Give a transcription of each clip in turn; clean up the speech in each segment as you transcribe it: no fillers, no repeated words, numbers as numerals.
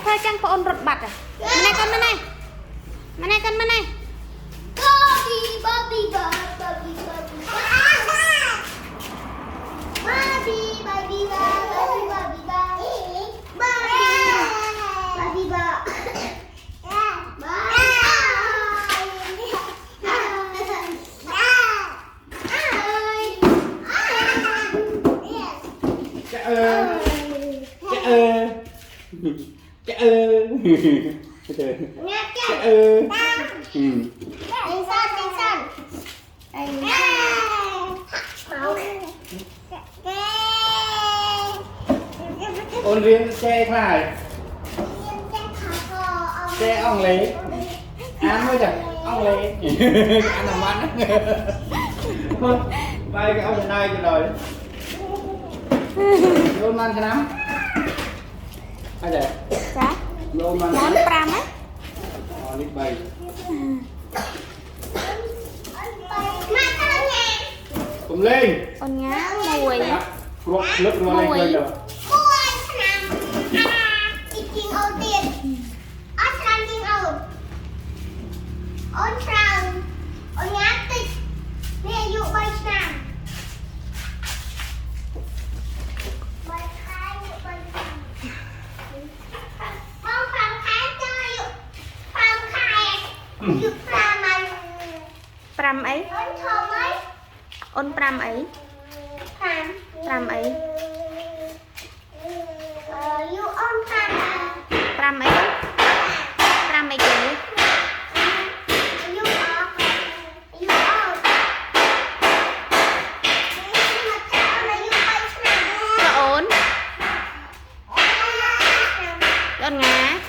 ធ្វើចឹងបងអូនរត់បាត់ម៉ែកូនម៉ែម៉ែកូនម៉ែម៉ែ Bobby Bobby Bobby Bobby Bobby Bobby Bobby Bobby Bobby ôn riêng xe khai xe ông lấy ăn mới được ông lấy ăn làm ăn bay cái ông hiện nay cho rồi vô man cho lắm ai để dạ vô man món pram á đi bay cùng lên ôn nhá mùi lúc nó lên rồi pram ấy ôn pram ấy pram ấy pram ấy pram ấy kìa ôn ôn ngá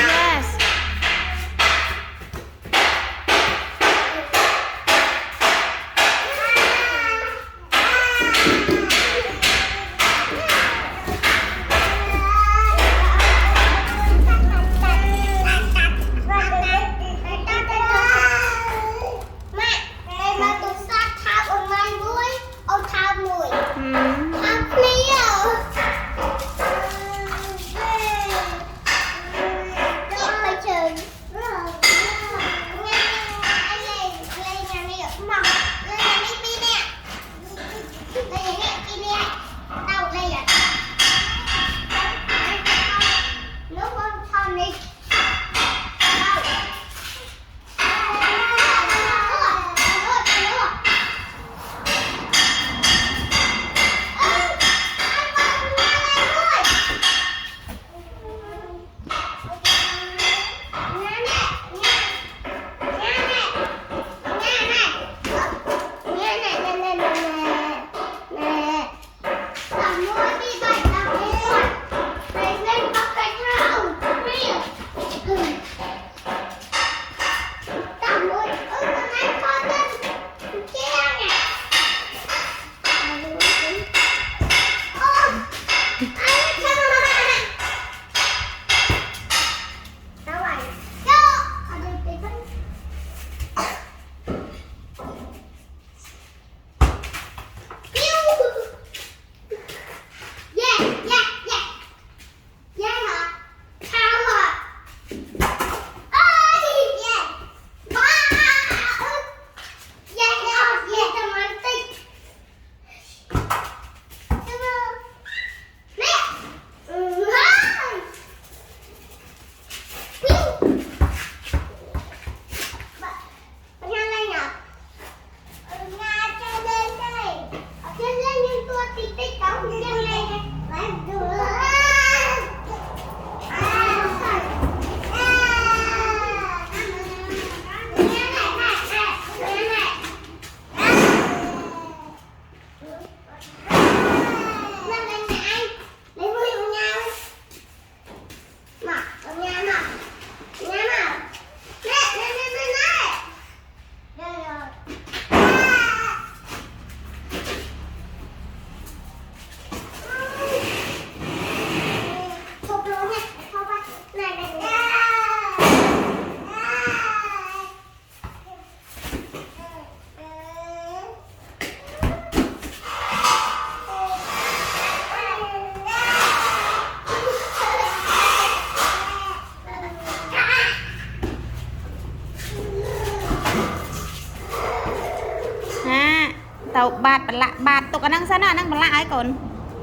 yes tàu bạt bật lạ bạt tụi cái năng sẵn à năng bật lạ ấy còn